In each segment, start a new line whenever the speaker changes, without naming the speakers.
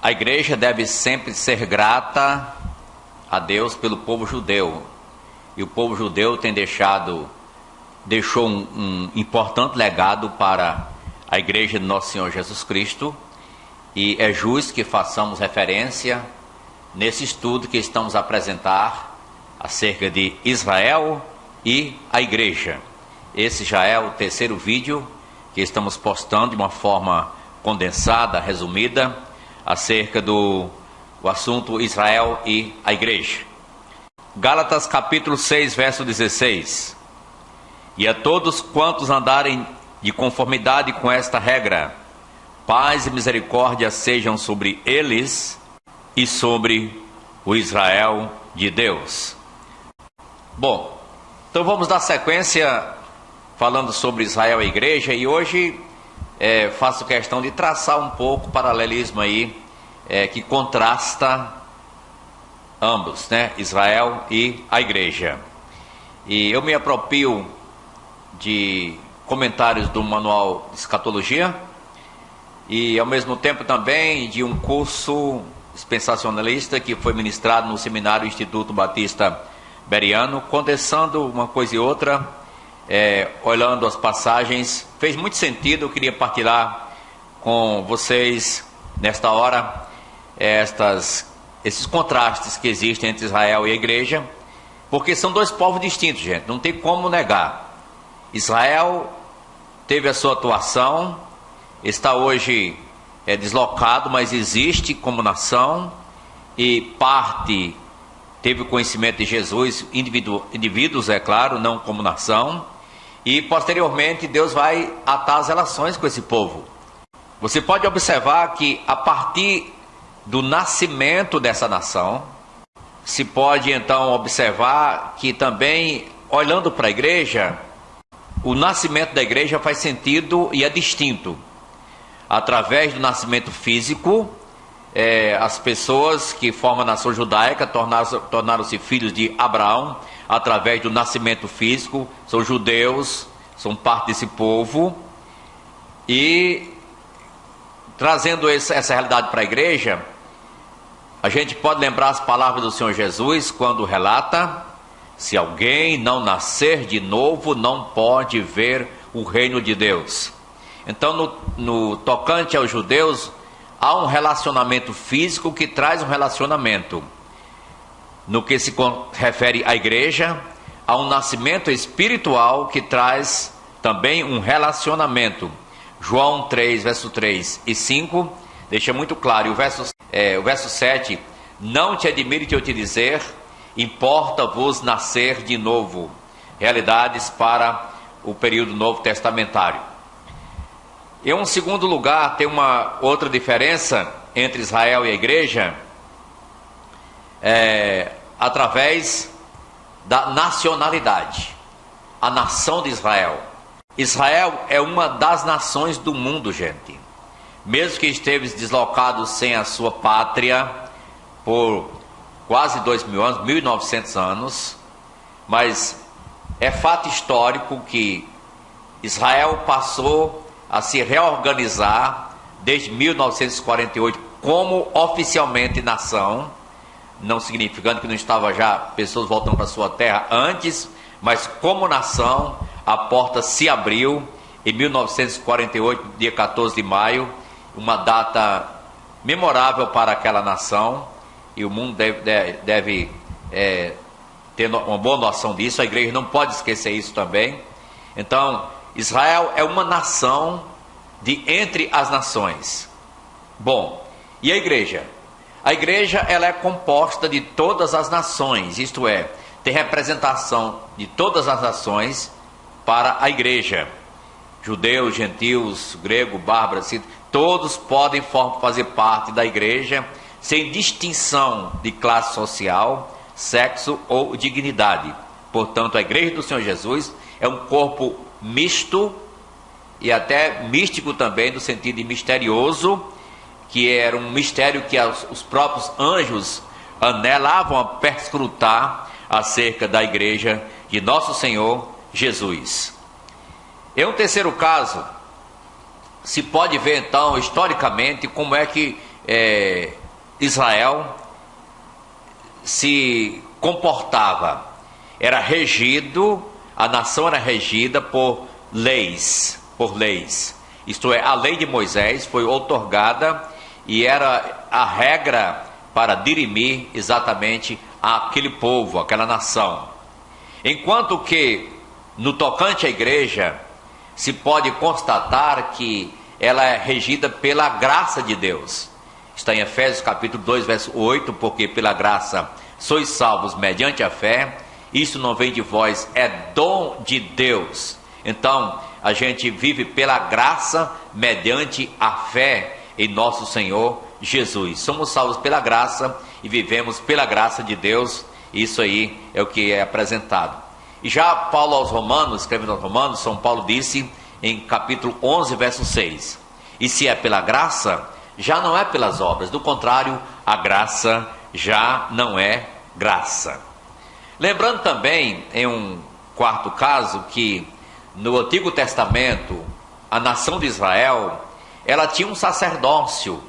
A igreja deve sempre ser grata a Deus pelo povo judeu. E o povo judeu deixou um importante legado para a igreja do nosso Senhor Jesus Cristo. E é justo que façamos referência nesse estudo que estamos a apresentar acerca de Israel e a igreja. Esse já é o terceiro vídeo que estamos postando de uma forma condensada, resumida, acerca do assunto Israel e a igreja. Gálatas capítulo 6, verso 16. E a todos quantos andarem de conformidade com esta regra, paz e misericórdia sejam sobre eles e sobre o Israel de Deus. Bom, então vamos dar sequência falando sobre Israel e a igreja, e hoje faço questão de traçar um pouco o paralelismo aí, que contrasta ambos, né? Israel e a igreja. E eu me aproprio de comentários do Manual de Escatologia e ao mesmo tempo também de um curso dispensacionalista que foi ministrado no seminário Instituto Batista Beriano, condensando uma coisa e outra, olhando as passagens. Fez muito sentido, eu queria partilhar com vocês nesta hora esses contrastes que existem entre Israel e a igreja, porque são dois povos distintos, gente, não tem como negar. Israel teve a sua atuação, está hoje deslocado, mas existe como nação, e parte teve o conhecimento de Jesus, indivíduos, é claro, não como nação, e posteriormente Deus vai atar as relações com esse povo. Você pode observar que a partir do nascimento dessa nação, se pode então observar que também, olhando para a igreja, o nascimento da igreja faz sentido e é distinto. Através do nascimento físico, as pessoas que formam a nação judaica tornaram-se filhos de Abraão, através do nascimento físico, são judeus, são parte desse povo, e trazendo essa realidade para a igreja, a gente pode lembrar as palavras do Senhor Jesus, quando relata: se alguém não nascer de novo, não pode ver o reino de Deus. Então, no tocante aos judeus, há um relacionamento físico que traz um relacionamento. No que se refere à igreja, há um nascimento espiritual que traz também um relacionamento. João 3, verso 3 e 5, deixa muito claro. E o verso 7, não te admire de eu te dizer, importa-vos nascer de novo. Realidades para o período novo testamentário. Em um segundo lugar, tem uma outra diferença entre Israel e a igreja, através da nacionalidade. A nação de Israel. Israel é uma das nações do mundo, gente. Mesmo que esteve deslocado sem a sua pátria por quase 2.000 anos, 1.900 anos, mas é fato histórico que Israel passou a se reorganizar desde 1948 como oficialmente nação, não significando que não estava já pessoas voltando para sua terra antes, mas como nação a porta se abriu em 1948, dia 14 de maio, uma data memorável para aquela nação, e o mundo deve ter uma boa noção disso. A igreja não pode esquecer isso também. Então, Israel é uma nação de entre as nações. Bom, e a igreja? A igreja, ela é composta de todas as nações, isto é, tem representação de todas as nações para a igreja. Judeus, gentios, grego, bárbaro, todos podem fazer parte da igreja, sem distinção de classe social, sexo ou dignidade. Portanto, a igreja do Senhor Jesus é um corpo misto e até místico também, no sentido de misterioso, que era um mistério que os próprios anjos anelavam a perscrutar acerca da igreja de nosso Senhor Jesus. Em um terceiro caso, se pode ver então historicamente como é que Israel se comportava. A nação era regida por leis. Isto é, a lei de Moisés foi outorgada e era a regra para dirimir exatamente aquele povo, aquela nação. Enquanto que, no tocante à igreja, se pode constatar que ela é regida pela graça de Deus. Está em Efésios capítulo 2, verso 8, porque pela graça sois salvos mediante a fé, isso não vem de vós, é dom de Deus. Então, a gente vive pela graça mediante a fé em nosso Senhor Jesus. Somos salvos pela graça e vivemos pela graça de Deus. Isso aí é o que é apresentado. E já Paulo aos Romanos, escrevendo aos Romanos, São Paulo disse em capítulo 11, verso 6: e se é pela graça, já não é pelas obras, do contrário, a graça já não é graça. Lembrando também, em um quarto caso, que no Antigo Testamento, a nação de Israel, ela tinha um sacerdócio,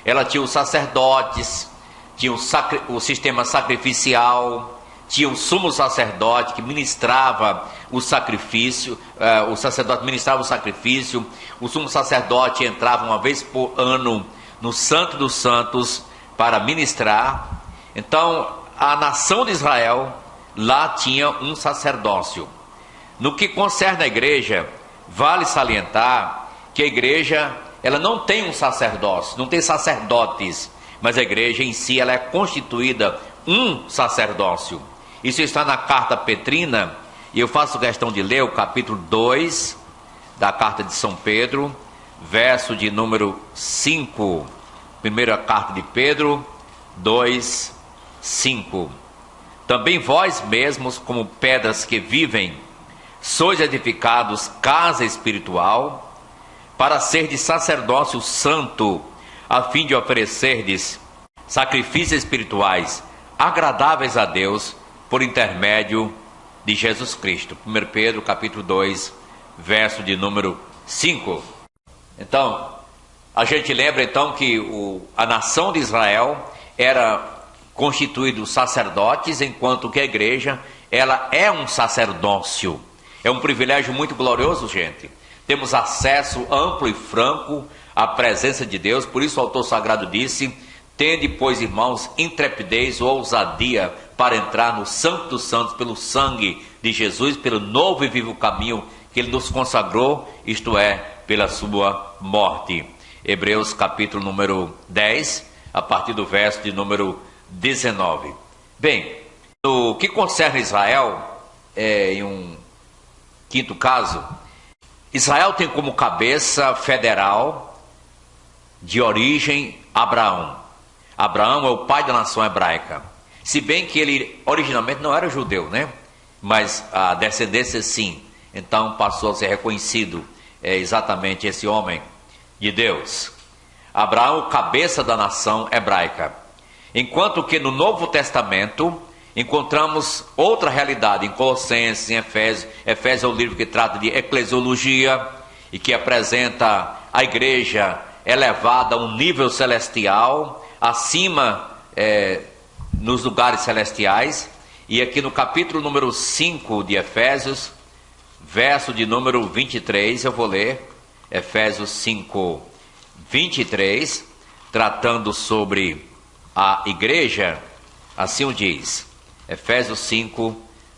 ela tinha os sacerdotes, tinha o sistema sacrificial, tinha o sumo sacerdote que ministrava o sacrifício, o sacerdote ministrava o sacrifício, o sumo sacerdote entrava uma vez por ano no Santo dos Santos para ministrar. Então, a nação de Israel lá tinha um sacerdócio. No que concerne à igreja, vale salientar que a igreja, ela não tem um sacerdócio, não tem sacerdotes, mas a igreja em si, ela é constituída um sacerdócio. Isso está na carta Petrina, e eu faço questão de ler o capítulo 2 da carta de São Pedro, verso de número 5. Primeira carta de Pedro 2, 5. Também vós mesmos, como pedras que vivem, sois edificados casa espiritual, para ser de sacerdócio santo, a fim de oferecerdes sacrifícios espirituais agradáveis a Deus, por intermédio de Jesus Cristo. 1 Pedro capítulo 2, verso de número 5. Então, a gente lembra então que a nação de Israel era constituída de sacerdotes, enquanto que a igreja, ela é um sacerdócio. É um privilégio muito glorioso, gente. Temos acesso amplo e franco à presença de Deus, por isso o autor sagrado disse: tende, pois, irmãos, intrepidez ou ousadia para entrar no Santo dos Santos pelo sangue de Jesus, pelo novo e vivo caminho que Ele nos consagrou, isto é, pela sua morte. Hebreus capítulo número 10, a partir do verso de número 19. Bem, no que concerne Israel, em um quinto caso, Israel tem como cabeça federal de origem Abraão. Abraão é o pai da nação hebraica. Se bem que ele originalmente não era judeu, né? Mas a descendência sim. Então passou a ser reconhecido exatamente esse homem de Deus. Abraão, cabeça da nação hebraica. Enquanto que no Novo Testamento encontramos outra realidade em Colossenses, em Efésios. Efésios é o livro que trata de eclesiologia e que apresenta a igreja elevada a um nível celestial, acima nos lugares celestiais. E aqui no capítulo número 5 de Efésios, verso de número 23, eu vou ler Efésios 5, 23, tratando sobre a igreja, assim o diz, Efésios 5,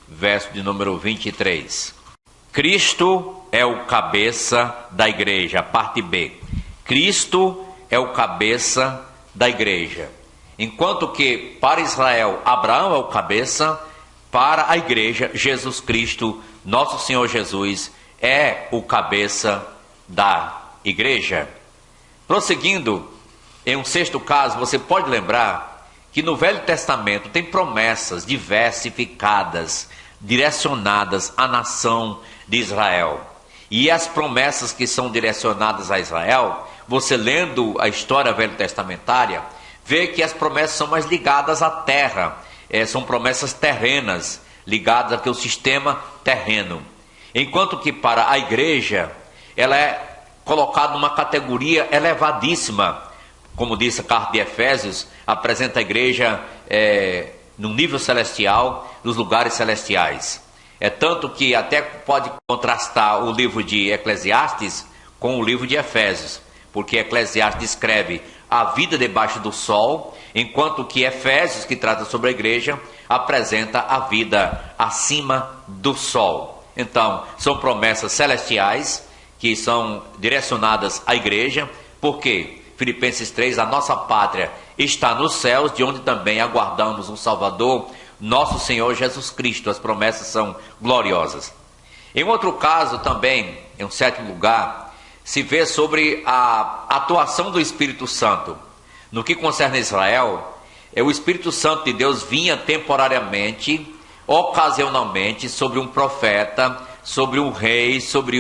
verso de número 23. Cristo é o cabeça da igreja, parte B. Cristo é o cabeça da igreja. Enquanto que para Israel, Abraão é o cabeça, para a igreja, Jesus Cristo, nosso Senhor Jesus, é o cabeça da igreja. Prosseguindo, em um sexto caso, você pode lembrar que no Velho Testamento tem promessas diversificadas, direcionadas à nação de Israel. E as promessas que são direcionadas a Israel, você lendo a história velho-testamentária, vê que as promessas são mais ligadas à terra, são promessas terrenas, ligadas ao sistema terreno. Enquanto que para a igreja, ela é colocada numa categoria elevadíssima, como diz a carta de Efésios, apresenta a igreja no nível celestial, nos lugares celestiais. É tanto que até pode contrastar o livro de Eclesiastes com o livro de Efésios, porque Eclesiastes descreve a vida debaixo do sol, enquanto que Efésios, que trata sobre a igreja, apresenta a vida acima do sol. Então, são promessas celestiais que são direcionadas à igreja, porque Filipenses 3, a nossa pátria está nos céus, de onde também aguardamos um Salvador, nosso Senhor Jesus Cristo. As promessas são gloriosas. Em outro caso também, em um certo lugar, se vê sobre a atuação do Espírito Santo. No que concerne a Israel, o Espírito Santo de Deus vinha temporariamente, ocasionalmente, sobre um profeta, sobre um rei, sobre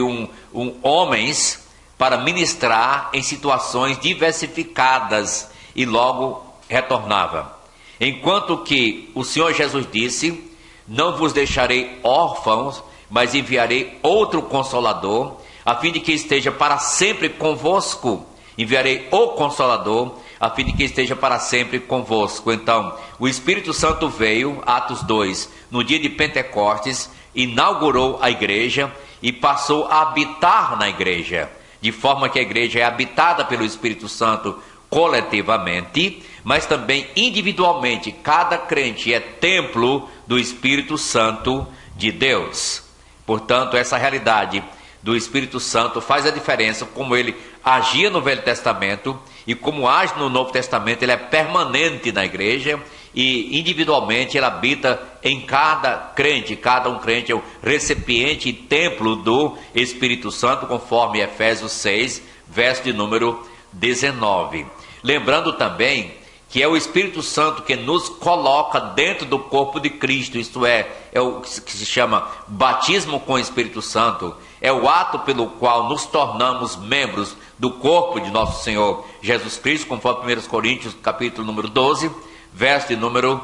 homens, para ministrar em situações diversificadas e logo retornava. Enquanto que o Senhor Jesus disse: não vos deixarei órfãos, mas enviarei outro Consolador, a fim de que esteja para sempre convosco. Enviarei o Consolador, a fim de que esteja para sempre convosco. Então, o Espírito Santo veio, Atos 2, no dia de Pentecostes, inaugurou a igreja e passou a habitar na igreja, de forma que a igreja é habitada pelo Espírito Santo coletivamente, mas também individualmente. Cada crente é templo do Espírito Santo de Deus. Portanto, essa realidade do Espírito Santo faz a diferença, como ele agia no Velho Testamento e como age no Novo Testamento. Ele é permanente na igreja e individualmente ele habita em cada crente. Cada um crente é o recipiente e templo do Espírito Santo, conforme Efésios 6, verso de número 19. Lembrando também que é o Espírito Santo que nos coloca dentro do corpo de Cristo, isto é o que se chama batismo com o Espírito Santo. É o ato pelo qual nos tornamos membros do corpo de nosso Senhor Jesus Cristo, conforme 1 Coríntios, capítulo número 12, verso de número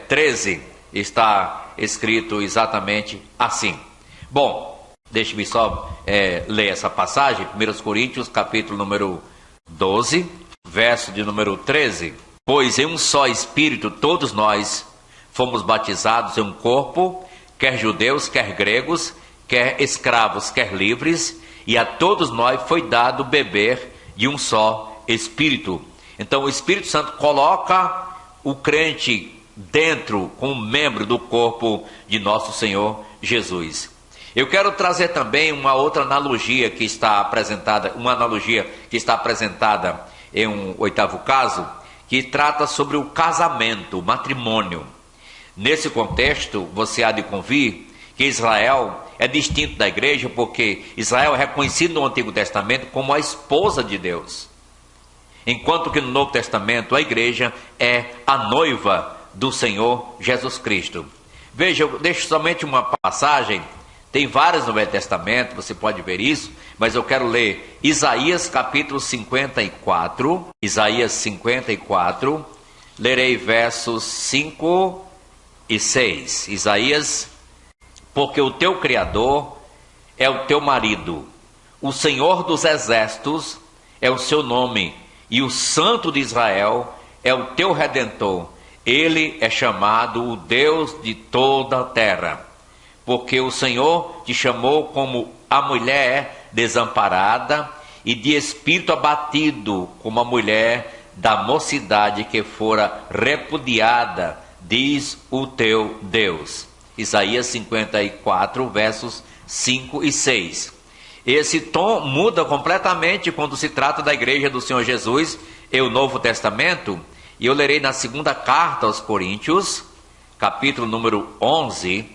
13, está escrito exatamente assim. Bom, deixe-me só ler essa passagem, 1 Coríntios, capítulo número 12, verso de número 13. Pois em um só Espírito todos nós fomos batizados em um corpo, quer judeus, quer gregos, quer escravos, quer livres, e a todos nós foi dado beber de um só Espírito. Então o Espírito Santo coloca o crente dentro, como membro do corpo de nosso Senhor Jesus. Eu quero trazer também uma outra analogia que está apresentada, em um oitavo caso, que trata sobre o casamento, o matrimônio. Nesse contexto, você há de convir que Israel é distinto da igreja, porque Israel é reconhecido no Antigo Testamento como a esposa de Deus, enquanto que no Novo Testamento a igreja é a noiva do Senhor Jesus Cristo. Veja, eu deixo somente uma passagem, tem várias no Velho Testamento, você pode ver isso, mas eu quero ler Isaías capítulo 54, Isaías 54, lerei versos 5 e 6, Isaías: porque o teu Criador é o teu marido, o Senhor dos exércitos é o seu nome, e o Santo de Israel é o teu Redentor. Ele é chamado o Deus de toda a terra. Porque o Senhor te chamou como a mulher desamparada e de espírito abatido, como a mulher da mocidade que fora repudiada, diz o teu Deus. Isaías 54, versos 5 e 6. Esse tom muda completamente quando se trata da igreja do Senhor Jesus e o Novo Testamento. E eu lerei na segunda carta aos Coríntios, capítulo número 11,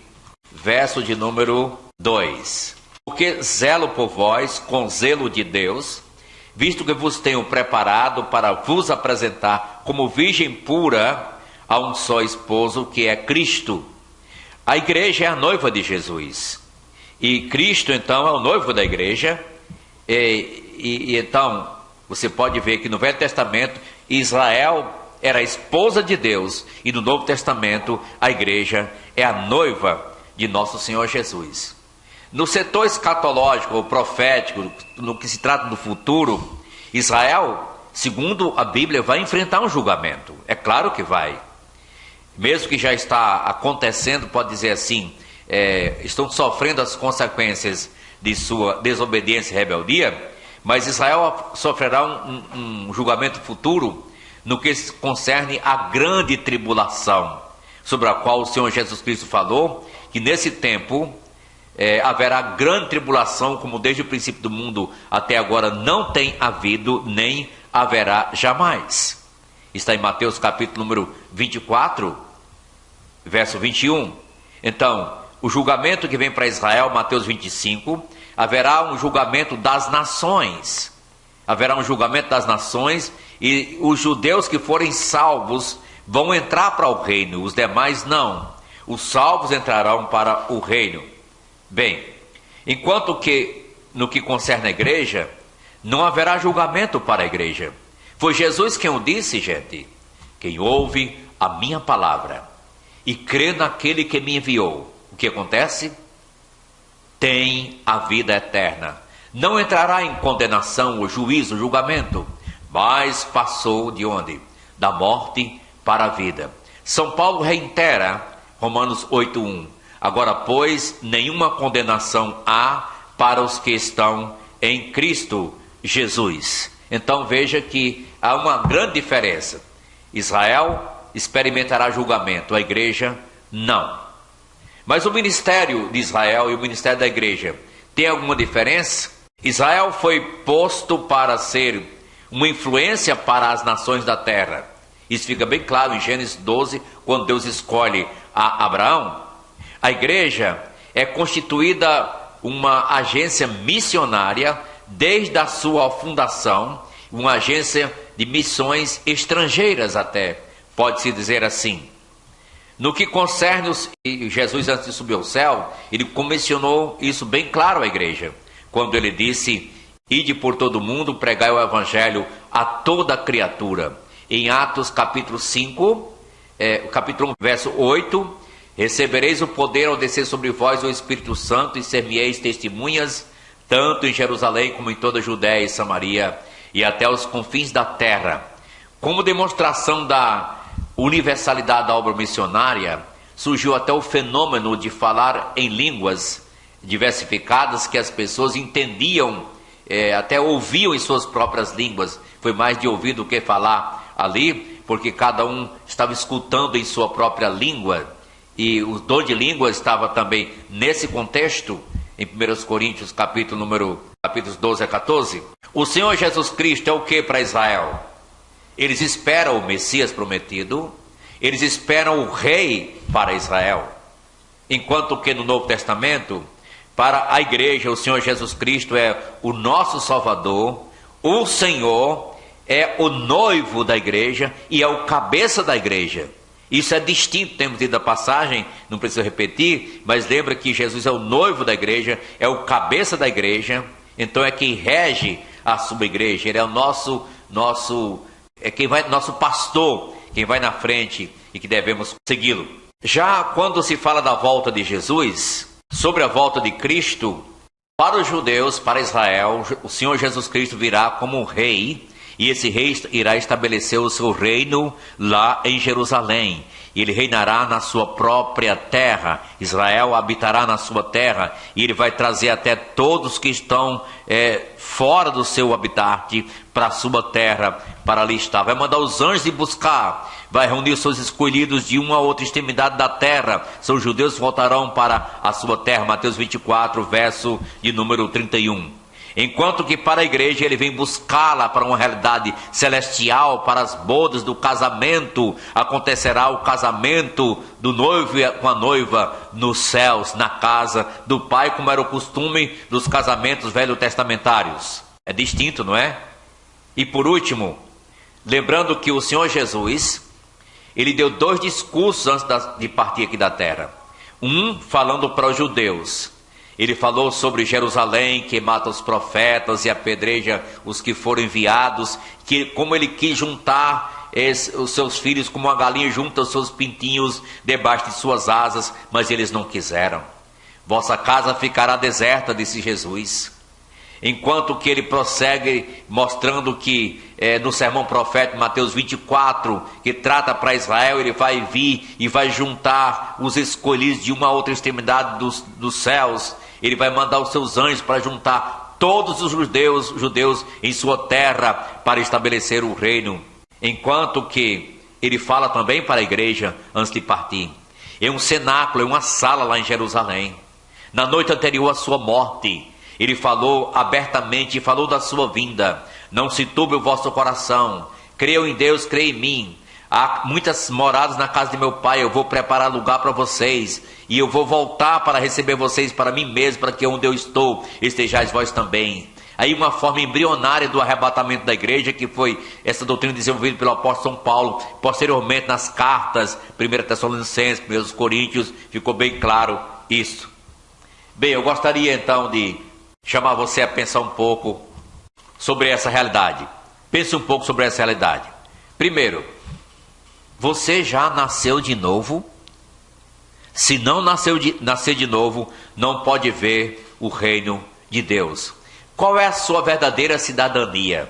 verso de número 2. Porque zelo por vós com zelo de Deus, visto que vos tenho preparado para vos apresentar como virgem pura a um só esposo, que é Cristo. A igreja é a noiva de Jesus. E Cristo, então, é o noivo da igreja. E então, você pode ver que no Velho Testamento, Israel era a esposa de Deus. E no Novo Testamento, a igreja é a noiva de nosso Senhor Jesus. No setor escatológico ou profético, no que se trata do futuro, Israel segundo a Bíblia, vai enfrentar um julgamento. É claro que vai. Mesmo que já está acontecendo, pode dizer assim, estão sofrendo as consequências de sua desobediência e rebeldia, mas Israel sofrerá um julgamento futuro no que concerne a grande tribulação, sobre a qual o Senhor Jesus Cristo falou, que nesse tempo haverá grande tribulação, como desde o princípio do mundo até agora não tem havido, nem haverá jamais. Está em Mateus capítulo número 24, verso 21. Então, o julgamento que vem para Israel, Mateus 25, haverá um julgamento das nações. Haverá um julgamento das nações e os judeus que forem salvos vão entrar para o reino, os demais não. Os salvos entrarão para o reino. Bem, enquanto que no que concerne a igreja, não haverá julgamento para a igreja. Foi Jesus quem o disse, gente. Quem ouve a minha palavra e crê naquele que me enviou, o que acontece? Tem a vida eterna. Não entrará em condenação, o juízo, o julgamento, mas passou de onde? Da morte para a vida. São Paulo reitera, Romanos 8:1. Agora, pois, nenhuma condenação há para os que estão em Cristo Jesus. Então veja que há uma grande diferença. Israel experimentará julgamento, a igreja não. Mas o ministério de Israel e o ministério da igreja tem alguma diferença? Israel foi posto para ser uma influência para as nações da terra. Isso fica bem claro em Gênesis 12, quando Deus escolhe a Abraão. A igreja é constituída uma agência missionária desde a sua fundação, uma agência de missões estrangeiras até, pode-se dizer assim. No que concerne Jesus antes de subir ao céu, ele comissionou isso bem claro à igreja, quando ele disse: ide por todo o mundo, pregai o evangelho a toda criatura. Em Atos capítulo 5, capítulo 1, verso 8, recebereis o poder ao descer sobre vós o Espírito Santo e ser-me-eis testemunhas, tanto em Jerusalém como em toda a Judéia e Samaria e até os confins da terra. Como demonstração da universalidade da obra missionária, surgiu até o fenômeno de falar em línguas diversificadas que as pessoas entendiam, até ouviam em suas próprias línguas. Foi mais de ouvir do que falar ali, porque cada um estava escutando em sua própria língua, e o dom de língua estava também nesse contexto, em 1 Coríntios capítulos 12 a 14. O Senhor Jesus Cristo é o que para Israel? Eles esperam o Messias prometido, eles esperam o rei para Israel. Enquanto que no Novo Testamento, para a igreja, o Senhor Jesus Cristo é o nosso Salvador, o Senhor é o noivo da igreja e é o cabeça da igreja. Isso é distinto, temos lido a passagem, não preciso repetir, mas lembra que Jesus é o noivo da igreja, é o cabeça da igreja, então é quem rege a sua igreja, ele é o nosso pastor, quem vai na frente e que devemos segui-lo. Já quando se fala da volta de Jesus, sobre a volta de Cristo, para os judeus, para Israel, o Senhor Jesus Cristo virá como um rei, e esse rei irá estabelecer o seu reino lá em Jerusalém. E ele reinará na sua própria terra. Israel habitará na sua terra. E ele vai trazer até todos que estão fora do seu habitat para a sua terra, para ali estar. Vai mandar os anjos ir buscar. Vai reunir os seus escolhidos de uma a outra extremidade da terra. Seus judeus voltarão para a sua terra. Mateus 24, verso de número 31. Enquanto que para a igreja ele vem buscá-la para uma realidade celestial, para as bodas do casamento. Acontecerá o casamento do noivo com a noiva nos céus, na casa do Pai, como era o costume dos casamentos velho-testamentários. É distinto, não é? E por último, lembrando que o Senhor Jesus, ele deu 2 discursos antes de partir aqui da terra. Um falando para os judeus. Ele falou sobre Jerusalém, que mata os profetas e apedreja os que foram enviados, que como ele quis juntar os seus filhos como uma galinha junta os seus pintinhos debaixo de suas asas, mas eles não quiseram. Vossa casa ficará deserta, disse Jesus. enquanto que ele prossegue mostrando que no sermão profético Mateus 24, que trata para Israel, ele vai vir e vai juntar os escolhidos de uma outra extremidade dos céus, ele vai mandar os seus anjos para juntar todos os judeus em sua terra para estabelecer o reino, enquanto que ele fala também para a igreja antes de partir, em um cenáculo, em uma sala lá em Jerusalém, na noite anterior à sua morte, ele falou abertamente e falou da sua vinda. Não se turbe o vosso coração. Creiam em Deus, creiam em mim. Há muitas moradas na casa de meu pai. Eu vou preparar lugar para vocês. E eu vou voltar para receber vocês para mim mesmo, para que onde eu estou estejais vós também. Aí uma forma embrionária do arrebatamento da igreja, que foi essa doutrina desenvolvida pelo apóstolo São Paulo. Posteriormente nas cartas, 1 Tessalonicenses, 1 Coríntios, ficou bem claro isso. Bem, eu gostaria então de chamar você a pensar um pouco sobre essa realidade. Pense um pouco sobre essa realidade. Primeiro, você já nasceu de novo? Se não nascer de novo, não pode ver o reino de Deus. Qual é a sua verdadeira cidadania?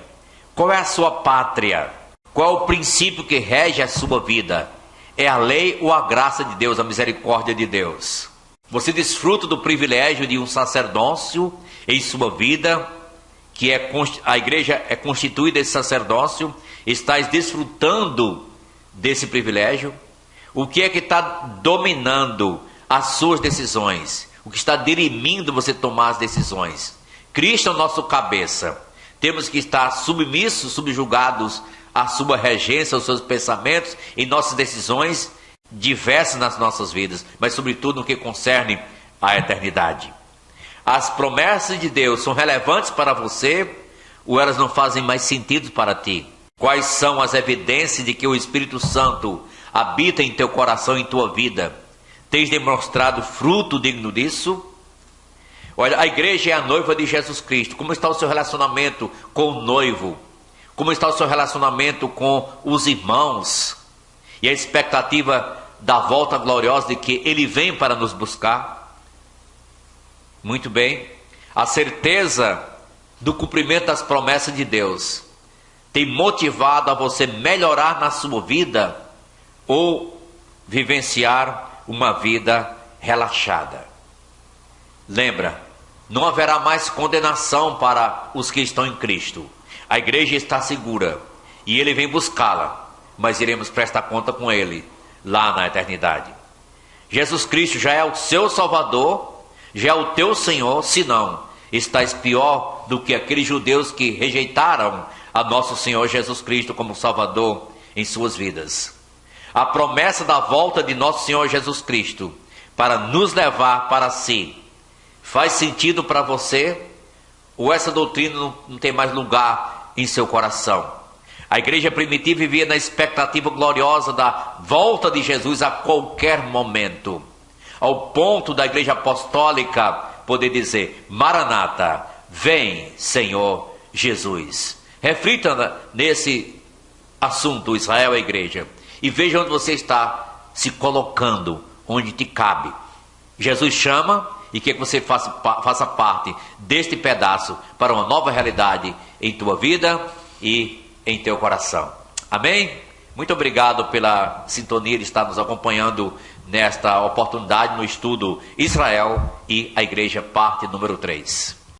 Qual é a sua pátria? Qual é o princípio que rege a sua vida? É a lei ou a graça de Deus, a misericórdia de Deus? Você desfruta do privilégio de um sacerdócio em sua vida, que a igreja é constituída desse sacerdócio, estás desfrutando desse privilégio? O que é que está dominando as suas decisões? O que está dirimindo você tomar as decisões? Cristo é o nosso cabeça. Temos que estar submissos, subjugados à sua regência, aos seus pensamentos, em nossas decisões diversas nas nossas vidas, mas sobretudo no que concerne à eternidade. As promessas de Deus são relevantes para você ou elas não fazem mais sentido para ti? Quais são as evidências de que o Espírito Santo habita em teu coração, em tua vida? Tens demonstrado fruto digno disso? Olha, a igreja é a noiva de Jesus Cristo. Como está o seu relacionamento com o noivo? Como está o seu relacionamento com os irmãos? E a expectativa da volta gloriosa de que Ele vem para nos buscar? Muito bem. A certeza do cumprimento das promessas de Deus tem motivado a você melhorar na sua vida ou vivenciar uma vida relaxada? Lembra, não haverá mais condenação para os que estão em Cristo. A igreja está segura e Ele vem buscá-la, mas iremos prestar conta com Ele lá na eternidade. Jesus Cristo já é o seu Salvador, já é o teu Senhor, senão estás pior do que aqueles judeus que rejeitaram a nosso Senhor Jesus Cristo como Salvador em suas vidas. A promessa da volta de nosso Senhor Jesus Cristo para nos levar para si faz sentido para você? Ou essa doutrina não tem mais lugar em seu coração? A igreja primitiva vivia na expectativa gloriosa da volta de Jesus a qualquer momento, ao ponto da igreja apostólica poder dizer: Maranata, vem Senhor Jesus. Reflita nesse assunto, Israel, a igreja, e veja onde você está se colocando, onde te cabe. Jesus chama e quer que você faça parte deste pedaço para uma nova realidade em tua vida e em teu coração. Amém? Muito obrigado pela sintonia de estar nos acompanhando nesta oportunidade no estudo Israel e a Igreja, parte número 3.